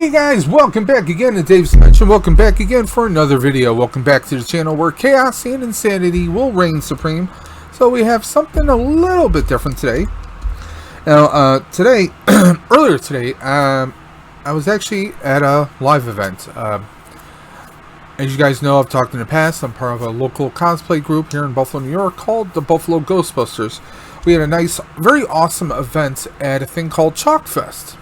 Hey guys, welcome back again to Dave's Dimension. Welcome back again for another video. Welcome back to the channel where chaos and insanity will reign supreme. So we have something a little bit different today. Now, earlier today, I was actually at a live event. As you guys know, I've talked in the past, I'm part of a local cosplay group here in Buffalo, New York called the Buffalo Ghostbusters. We had a nice, very awesome event at a thing called Chalk Fest.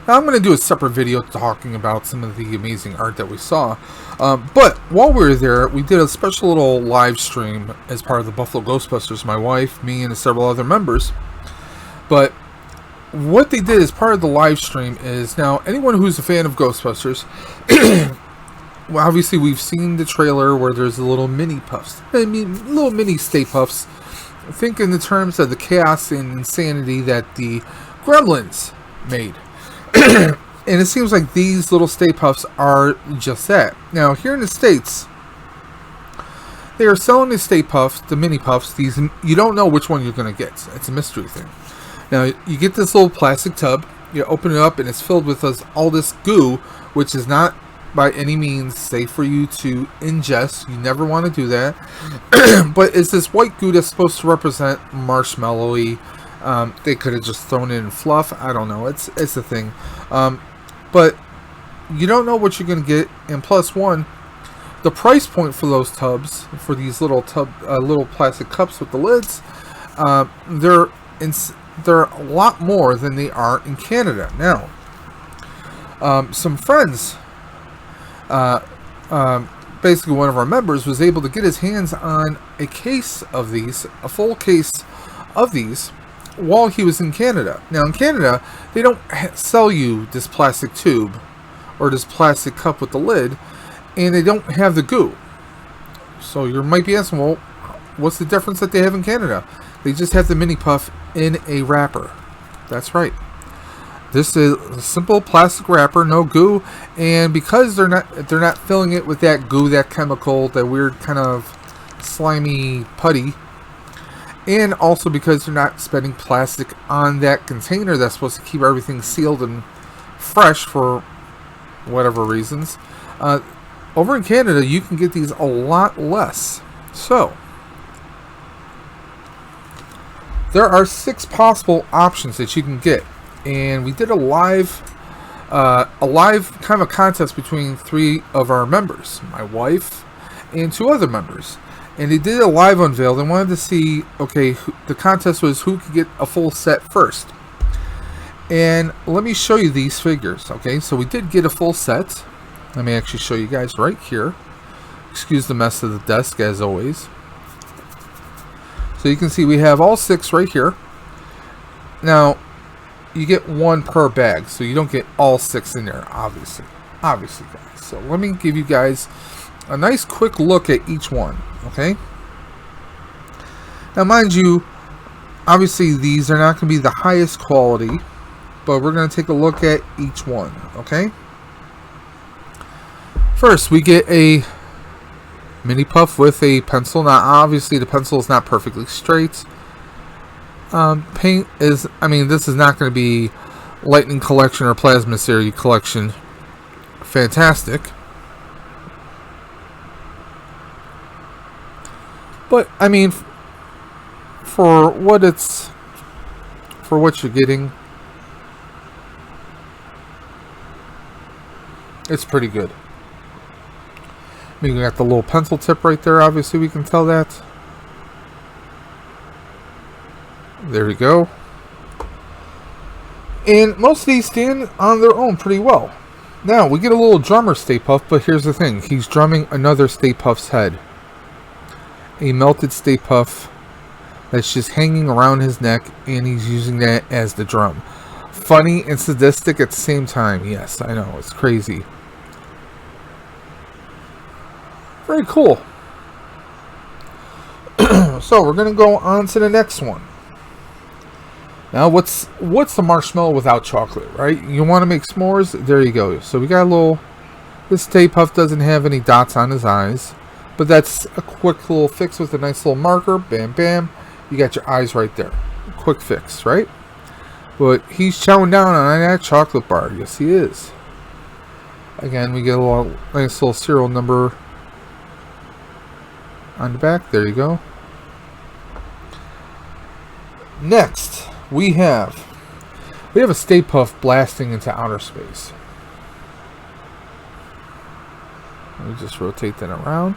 Now, I'm going to do a separate video talking about some of the amazing art that we saw. But while we were there, we did a special little live stream as part of the Buffalo Ghostbusters. My wife, me, and several other members. But what they did as part of the live stream is, now, anyone who's a fan of Ghostbusters, well, obviously we've seen the trailer where there's the little mini puffs. Little mini Stay Puffs. Think in the terms of the chaos and insanity that the Gremlins made. And it seems like these little Stay Puffs are just that. Now, here in the States, they are selling the Stay Puffs, the mini puffs. These, you don't know which one you're going to get. It's a mystery thing. Now, you get this little plastic tub. You open it up, and it's filled with all this goo, which is not by any means safe for you to ingest. You never want to do that. But it's this white goo that's supposed to represent marshmallowy. They could have just thrown it in fluff. I don't know. It's a thing. But you don't know what you're going to get. And plus one, the price point for those tubs, for these little plastic cups with the lids, they're a lot more than they are in Canada. Now, some friends, basically one of our members was able to get his hands on a case of these, a full case of these, while he was in Canada. Now, in Canada, they don't sell you this plastic tube or this plastic cup with the lid, and they don't have the goo. So you might be asking, well, what's the difference that they have in Canada? They just have the mini puff in a wrapper. That's right. This is a simple plastic wrapper, no goo, and because they're not filling it with that goo, that chemical, that weird kind of slimy putty. And also because they're not spending plastic on that container that's supposed to keep everything sealed and fresh for whatever reasons. Over in Canada, you can get these a lot less. So, there are 6 possible options that you can get. And we did a live kind of a contest between 3 of our members. My wife and 2 other members. And they did a live unveil. They wanted to see, okay, the contest was who could get a full set first. And let me show you these figures, okay? So we did get a full set. Let me actually show you guys right here. Excuse the mess of the desk, as always. So you can see we have all 6 right here. Now, you get 1 per bag, so you don't get all 6 in there, obviously. Obviously, guys. So let me give you guys a nice quick look at each one. Okay. Now, mind you, obviously these are not going to be the highest quality, but we're going to take a look at each one. Okay. First, we get a mini puff with a pencil. Now, obviously, the pencil is not perfectly straight. Paint is, this is not going to be Lightning Collection or Plasma Series Collection. Fantastic. But, for what you're getting, it's pretty good. We got the little pencil tip right there, obviously we can tell that. There we go. And most of these stand on their own pretty well. Now, we get a little drummer Stay Puff, but here's the thing. He's drumming another Stay Puff's head. A melted Stay Puff that's just hanging around his neck, and he's using that as the drum. Funny and sadistic at the same time. Yes, I know, it's crazy. Very cool. So we're gonna go on to the next one. Now, what's the marshmallow without chocolate, right? You want to make s'mores? There you go. So we got a little. This Stay Puff doesn't have any dots on his eyes. But that's a quick little fix with a nice little marker. Bam, bam. You got your eyes right there. Quick fix, right? But he's chowing down on that chocolate bar. Yes, he is. Again, we get a nice little serial number on the back. There you go. Next, we have a Stay Puft blasting into outer space. Let me just rotate that around.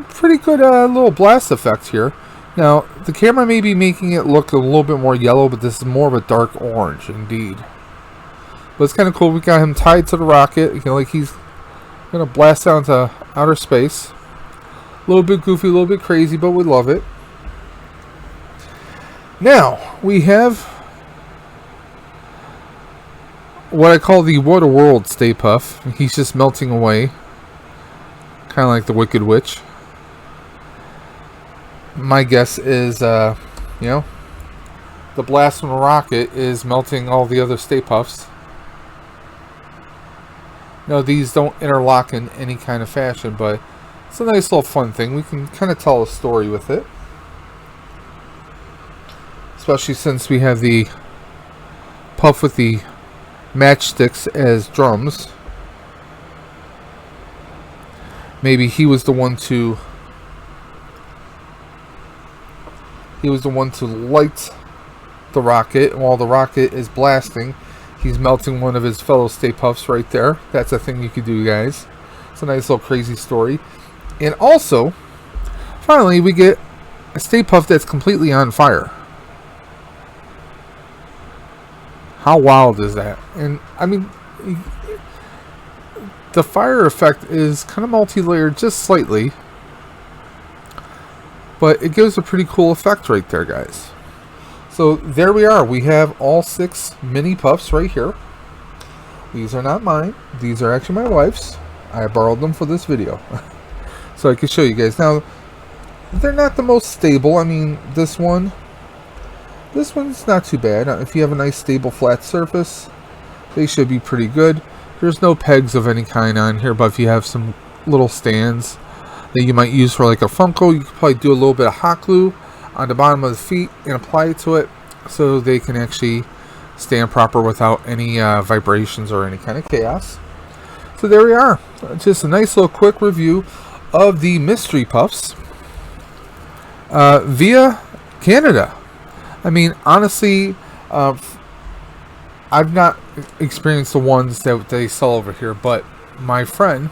Pretty good little blast effect here. Now, the camera may be making it look a little bit more yellow, but this is more of a dark orange, indeed. But it's kind of cool. We got him tied to the rocket. You know, like he's going to blast out into outer space. A little bit goofy, a little bit crazy, but we love it. Now, we have what I call the Waterworld Stay Puft. He's just melting away. Kind of like the Wicked Witch. My guess is, you know, the blast from the rocket is melting all the other Stay Pufts. No, these don't interlock in any kind of fashion, but it's a nice little fun thing. We can kind of tell a story with it. Especially since we have the Puff with the matchsticks as drums. Maybe he was the one to light the rocket, and while the rocket is blasting, he's melting one of his fellow Stay Pufts right there. That's a thing you could do, guys. It's a nice little crazy story. And also, finally, we get a Stay Puft that's completely on fire. How wild is that? And I mean, the fire effect is kind of multi-layered just slightly, but it gives a pretty cool effect right there, guys. So there we are. We have all 6 mini puffs right here. These are not mine. These are actually my wife's. I borrowed them for this video. So I can show you guys. Now, they're not the most stable. I mean, this one's not too bad. If you have a nice stable flat surface, they should be pretty good. There's no pegs of any kind on here, but if you have some little stands that you might use for like a Funko, you could probably do a little bit of hot glue on the bottom of the feet and apply it to it so they can actually stand proper without any vibrations or any kind of chaos. So there we are. Just a nice little quick review of the mystery puffs via Canada. I mean, honestly, I've not experienced the ones that they sell over here, but my friend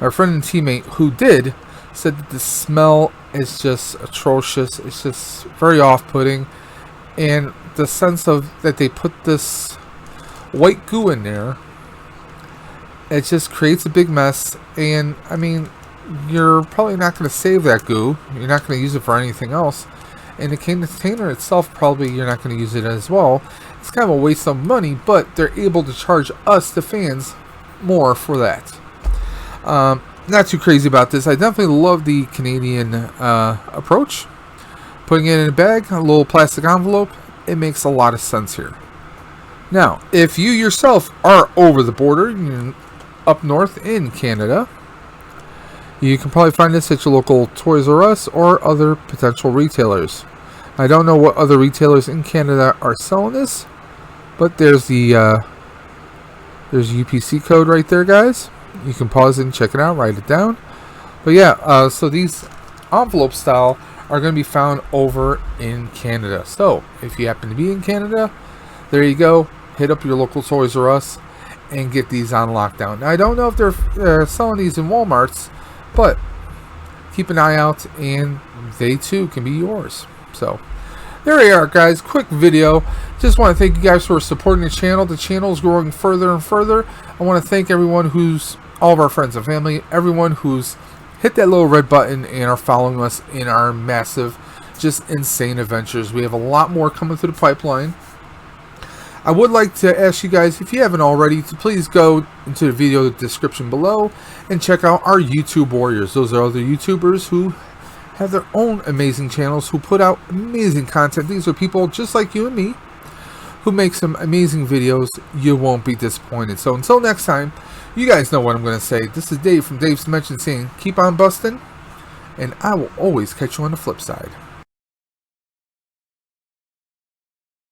and teammate who did said that the smell is just atrocious. It's just very off-putting, and the sense of that they put this white goo in there, it just creates a big mess. And I mean, you're probably not going to save that goo. You're not going to use it for anything else. And the container itself, probably you're not going to use it as well. It's kind of a waste of money, but they're able to charge us, the fans, more for that. Not too crazy about this. I definitely love the Canadian approach. Putting it in a bag, a little plastic envelope, it makes a lot of sense here. Now, if you yourself are over the border, you're up north in Canada, you can probably find this at your local Toys R Us or other potential retailers. I don't know what other retailers in Canada are selling this, but there's the there's UPC code right there, guys. You can pause it and check it out, write it down. But yeah, so these envelope style are going to be found over in Canada. So if you happen to be in Canada, there you go. Hit up your local Toys R Us and get these on lockdown. Now, I don't know if they're selling these in Walmarts, but keep an eye out and they too can be yours. So there we are, guys. Quick video. Just want to thank you guys for supporting the channel. The channel is growing further and further. I want to thank everyone all of our friends and family, everyone who's hit that little red button and are following us in our massive, just insane adventures. We have a lot more coming through the pipeline. I would like to ask you guys, if you haven't already, to please go into the video description below and check out our YouTube warriors. Those are other YouTubers who have their own amazing channels, who put out amazing content. These are people just like you and me who make some amazing videos. You won't be disappointed. So until next time, you guys know what I'm going to say. This is Dave from Dave's Dimension saying, keep on busting, and I will always catch you on the flip side.